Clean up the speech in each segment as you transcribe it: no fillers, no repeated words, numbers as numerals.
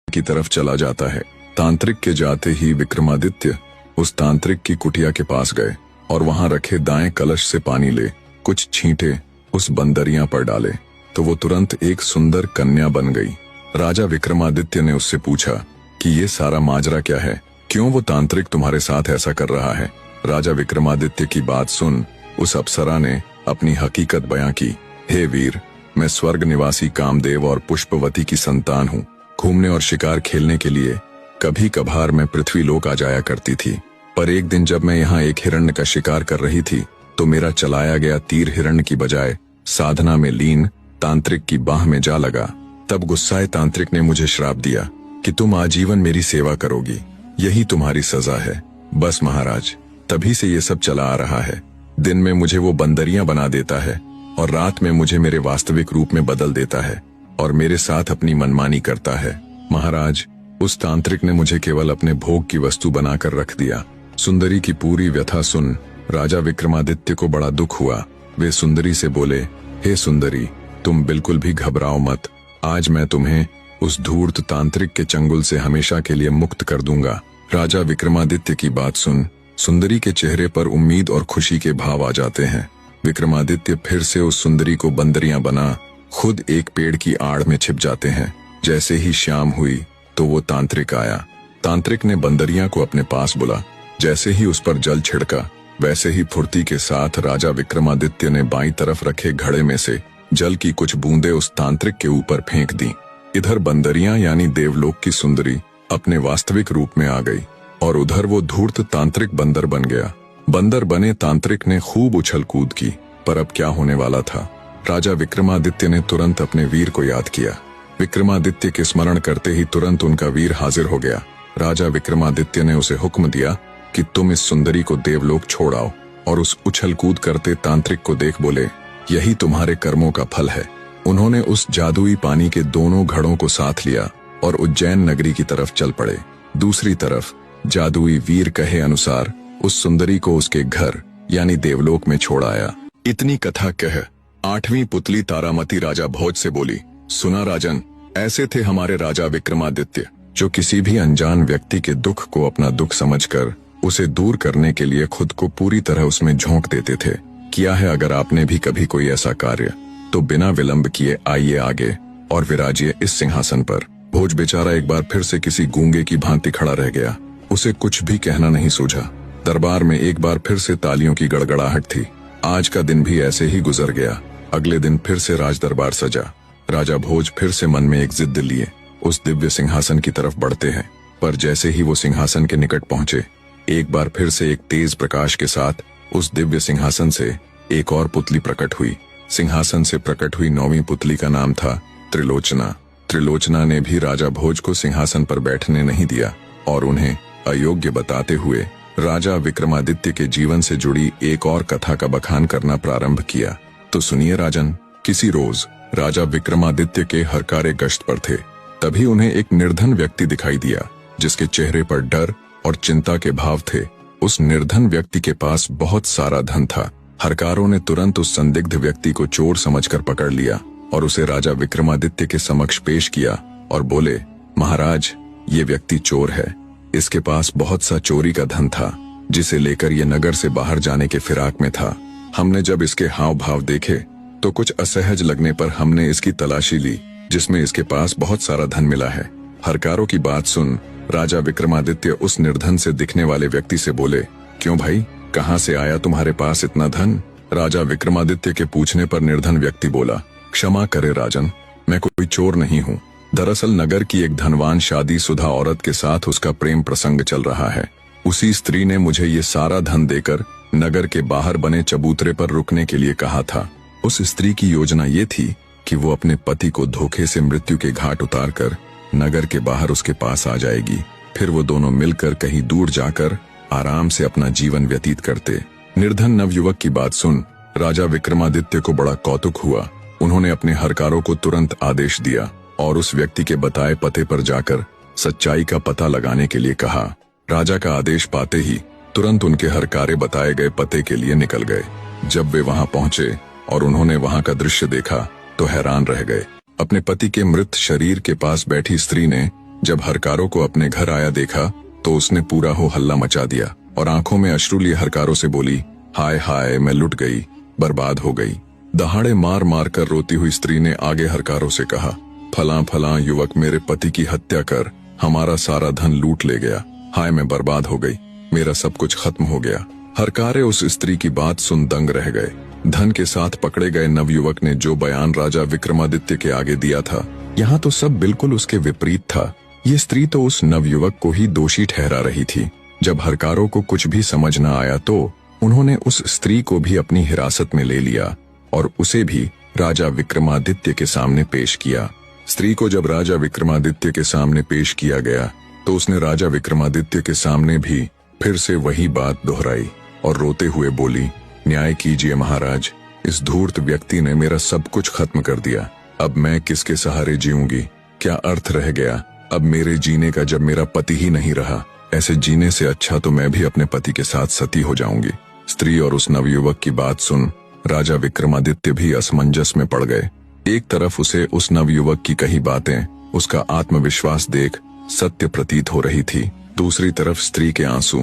की तरफ चला जाता है। तांत्रिक के जाते ही विक्रमादित्य उस तांत्रिक की कुटिया के पास गए और वहां रखे दाएं कलश से पानी ले कुछ छींटे उस बंदरिया पर डाले तो वो तुरंत एक सुंदर कन्या बन गई। राजा विक्रमादित्य ने उससे पूछा कि ये सारा माजरा क्या है, क्यों वो तांत्रिक तुम्हारे साथ ऐसा कर रहा है। राजा विक्रमादित्य की बात सुन उस अप्सरा ने अपनी हकीकत बयां की। हे वीर, मैं स्वर्ग निवासी कामदेव और पुष्पवती की संतान हूँ। घूमने और शिकार खेलने के लिए कभी कभार मैं पृथ्वी लोक आ जाया करती थी, पर एक दिन जब मैं यहाँ एक हिरण्य का शिकार कर रही थी तो मेरा चलाया गया तीर हिरण्य की बजाय साधना में लीन तांत्रिक की बाह में जा लगा। तब गुस्साए तांत्रिक ने मुझे श्राप दिया कि तुम आजीवन मेरी सेवा करोगी, यही तुम्हारी सजा है। बस महाराज, तभी से ये सब चला आ रहा है। दिन में मुझे वो बंदरियां बना देता है और रात में मुझे मेरे वास्तविक रूप में बदल देता है और मेरे साथ अपनी मनमानी करता है। महाराज, उस तांत्रिक ने मुझे केवल अपने भोग की वस्तु बनाकर रख दिया। सुंदरी की पूरी व्यथा सुन राजा विक्रमादित्य को बड़ा दुख हुआ। वे सुंदरी से बोले, हे सुंदरी, तुम बिल्कुल भी घबराओ मत। आज मैं तुम्हें उस धूर्त तांत्रिक के चंगुल से हमेशा के लिए मुक्त कर दूंगा। राजा विक्रमादित्य की बात सुन सुंदरी के चेहरे पर उम्मीद और खुशी के भाव आ जाते हैं। विक्रमादित्य फिर से उस सुंदरी को बंदरियां बना खुद एक पेड़ की आड़ में छिप जाते हैं। जैसे ही शाम हुई तो वो तांत्रिक आया। तांत्रिक ने बंदरियां को अपने पास बुला। जैसे ही उस पर जल छिड़का वैसे ही फुर्ती के साथ राजा विक्रमादित्य ने बाईं तरफ रखे घड़े में से जल की कुछ बूंदें उस तांत्रिक के ऊपर फेंक दी। इधर बंदरियां यानी देवलोक की सुंदरी अपने वास्तविक रूप में आ गई और उधर वो धूर्त तांत्रिक बंदर बन गया। बंदर बने तांत्रिक ने खूब उछल कूद की, पर अब क्या होने वाला था। राजा विक्रमादित्य ने तुरंत अपने वीर को याद किया। विक्रमादित्य के स्मरण करते ही तुरंत उनका वीर हाजिर हो गया। राजा विक्रमादित्य ने उसे हुक्म दिया कि तुम इस सुंदरी को देवलोक छोड़ आओ, और उस उछल कूद करते तांत्रिक को देख बोले, यही तुम्हारे कर्मों का फल है। उन्होंने उस जादुई पानी के दोनों घड़ों को साथ लिया और उज्जैन नगरी की तरफ चल पड़े। दूसरी तरफ जादुई वीर कहे अनुसार उस सुंदरी को उसके घर यानी देवलोक में छोड़ आया। इतनी कथा कह 8वीं पुतली तारामती राजा भोज से बोली, सुना राजन, ऐसे थे हमारे राजा विक्रमादित्य, जो किसी भी अनजान व्यक्ति के दुख को अपना दुख समझकर उसे दूर करने के लिए खुद को पूरी तरह उसमें झोंक देते थे। किया है अगर आपने भी कभी कोई ऐसा कार्य, तो बिना विलंब किए आइए आगे और विराजिए इस सिंहासन पर। भोज बेचारा एक बार फिर से किसी गूंगे की भांति खड़ा रह गया। उसे कुछ भी कहना नहीं सूझा। दरबार में एक बार फिर से तालियों की गड़गड़ाहट थी। आज का दिन भी ऐसे ही गुजर गया। अगले दिन फिर से राज दरबार सजा। राजा भोज फिर से मन में एक जिद लिए उस दिव्य सिंहासन की तरफ बढ़ते हैं, पर जैसे ही वो सिंहासन के निकट पहुंचे, एक बार फिर से एक तेज प्रकाश के साथ उस दिव्य सिंहासन से एक और पुतली प्रकट हुई। सिंहासन से प्रकट हुई 9वीं पुतली का नाम था त्रिलोचना। त्रिलोचना ने भी राजा भोज को सिंहासन पर बैठने नहीं दिया और उन्हें अयोग्य बताते हुए राजा विक्रमादित्य के जीवन से जुड़ी एक और कथा का बखान करना प्रारंभ किया। तो सुनिए राजन, किसी रोज राजा विक्रमादित्य के हरकारे गश्त पर थे, तभी उन्हें एक निर्धन व्यक्ति दिखाई दिया जिसके चेहरे पर डर और चिंता के भाव थे। उस निर्धन व्यक्ति के पास बहुत सारा धन था। हरकारों ने तुरंत उस संदिग्ध व्यक्ति को चोर समझकर पकड़ लिया और उसे राजा विक्रमादित्य के समक्ष पेश किया और बोले, महाराज, ये व्यक्ति चोर है। इसके पास बहुत सा चोरी का धन था जिसे लेकर ये नगर से बाहर जाने के फिराक में था। हमने जब इसके हाव भाव देखे तो कुछ असहज लगने पर हमने इसकी तलाशी ली, जिसमें इसके पास बहुत सारा धन मिला है। हरकारों की बात सुन राजा विक्रमादित्य उस निर्धन से दिखने वाले व्यक्ति से बोले, क्यों भाई, कहाँ से आया तुम्हारे पास इतना धन? राजा विक्रमादित्य के पूछने पर निर्धन व्यक्ति बोला, क्षमा करे राजन, मैं कोई चोर नहीं हूँ। दरअसल नगर की एक धनवान शादीशुदा औरत के साथ उसका प्रेम प्रसंग चल रहा है। उसी स्त्री ने मुझे ये सारा धन देकर नगर के बाहर बने चबूतरे पर रुकने के लिए कहा था। उस स्त्री की योजना ये थी कि वो अपने पति को धोखे से मृत्यु के घाट उतारकर नगर के बाहर उसके पास आ जाएगी। फिर वो दोनों मिलकर कहीं दूर जाकर आराम से अपना जीवन व्यतीत करते। निर्धन नवयुवक की बात सुन राजा विक्रमादित्य को बड़ा कौतुक हुआ। उन्होंने अपने हरकारों को तुरंत आदेश दिया और उस व्यक्ति के बताए पते पर जाकर सच्चाई का पता लगाने के लिए कहा। राजा का आदेश पाते ही तुरंत उनके हरकारे बताए गए पते के लिए निकल गए। जब वे वहां पहुंचे और उन्होंने वहां का दृश्य देखा तो हैरान रह गए। अपने पति के मृत शरीर के पास बैठी स्त्री ने जब हरकारों को अपने घर आया देखा तो उसने पूरा हो हल्ला मचा दिया और आंखों में अश्रु लिए हरकारों से बोली, हाय हाय, मैं लुट गई, बर्बाद हो गई। दहाड़े मार मार कर रोती हुई स्त्री ने आगे हरकारों से कहा, फलां फलां युवक मेरे पति की हत्या कर हमारा सारा धन लूट ले गया। हाय, मैं बर्बाद हो गई, मेरा सब कुछ खत्म हो गया। हरकारे उस स्त्री की बात सुन दंग रह गए। धन के साथ पकड़े गए नवयुवक ने जो बयान राजा विक्रमादित्य के आगे दिया था, यहाँ तो सब बिल्कुल उसके विपरीत था। ये स्त्री तो उस नवयुवक को ही दोषी ठहरा रही थी। जब हरकारों को कुछ भी समझ न आया तो उन्होंने उस स्त्री को भी अपनी हिरासत में ले लिया और उसे भी राजा विक्रमादित्य के सामने पेश किया। स्त्री को जब राजा विक्रमादित्य के सामने पेश किया गया तो उसने राजा विक्रमादित्य के सामने भी फिर से वही बात दोहराई और रोते हुए बोली, न्याय कीजिए महाराज, इस धूर्त व्यक्ति ने मेरा सब कुछ खत्म कर दिया। अब मैं किसके सहारे जीऊंगी? क्या अर्थ रह गया अब मेरे जीने का जब मेरा पति ही नहीं रहा? ऐसे जीने से अच्छा तो मैं भी अपने पति के साथ सती हो जाऊंगी। स्त्री और उस नवयुवक की बात सुन राजा विक्रमादित्य भी असमंजस में पड़ गए। एक तरफ उसे उस नवयुवक की कही बातें, उसका आत्मविश्वास देख सत्य प्रतीत हो रही थी, दूसरी तरफ स्त्री के आंसू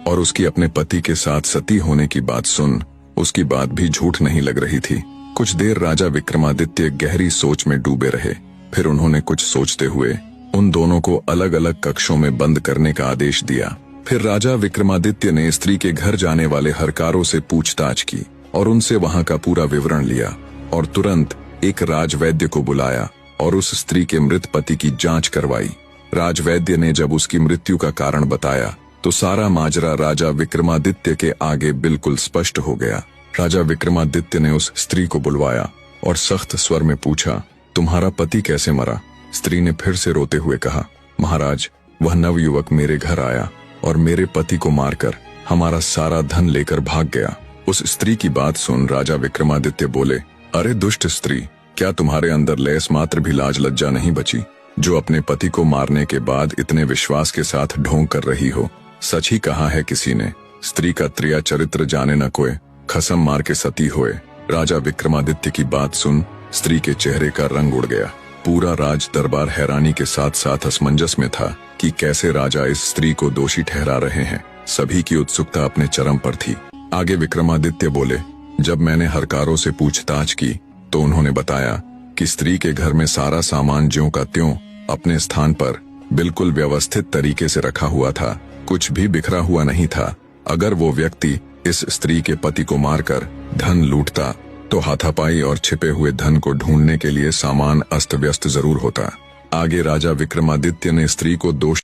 और उसकी अपने पति के साथ सती होने की बात सुन उसकी बात भी झूठ नहीं लग रही थी। कुछ देर राजा विक्रमादित्य गहरी सोच में डूबे रहे। फिर उन्होंने कुछ सोचते हुए उन दोनों को अलग अलग कक्षों में बंद करने का आदेश दिया। फिर राजा विक्रमादित्य ने स्त्री के घर जाने वाले हरकारों से पूछताछ की और उनसे वहां का पूरा विवरण लिया और तुरंत एक राजवैद्य को बुलाया और उस स्त्री के मृत पति की जांच करवाई। राजवैद्य ने जब उसकी मृत्यु का कारण बताया तो सारा माजरा राजा विक्रमादित्य के आगे बिल्कुल स्पष्ट हो गया। राजा विक्रमादित्य ने उस स्त्री को बुलवाया और सख्त स्वर में पूछा, तुम्हारा पति कैसे मरा? स्त्री ने फिर से रोते हुए कहा, महाराज, वह नवयुवक मेरे घर आया और मेरे पति को मारकर हमारा सारा धन लेकर भाग गया। उस स्त्री की बात सुन राजा विक्रमादित्य बोले, अरे दुष्ट स्त्री, क्या तुम्हारे अंदर लेस मात्र भी लाज लज्जा नहीं बची, जो अपने पति को मारने के बाद इतने विश्वास के साथ ढोंग कर रही हो? सच ही कहा है किसी ने, स्त्री का त्रिया चरित्र जाने न कोई, खसम मार के सती होए। राजा विक्रमादित्य की बात सुन स्त्री के चेहरे का रंग उड़ गया। पूरा राज दरबार हैरानी के साथ साथ असमंजस में था कि कैसे राजा इस स्त्री को दोषी ठहरा रहे हैं। सभी की उत्सुकता अपने चरम पर थी। आगे विक्रमादित्य बोले, जब मैंने हरकारों से पूछताछ की तो उन्होंने बताया कि स्त्री के घर में सारा सामान ज्यों का त्यों अपने स्थान पर बिल्कुल व्यवस्थित तरीके से रखा हुआ था, कुछ भी बिखरा हुआ नहीं था। अगर वो व्यक्ति इस स्त्री के पति को मारकर धन लूटता तो हाथापाई और छिपे हुए धन को ढूंढने के लिए सामान अस्त व्यस्त जरूर होता। आगे राजा विक्रमादित्य ने स्त्री को दोष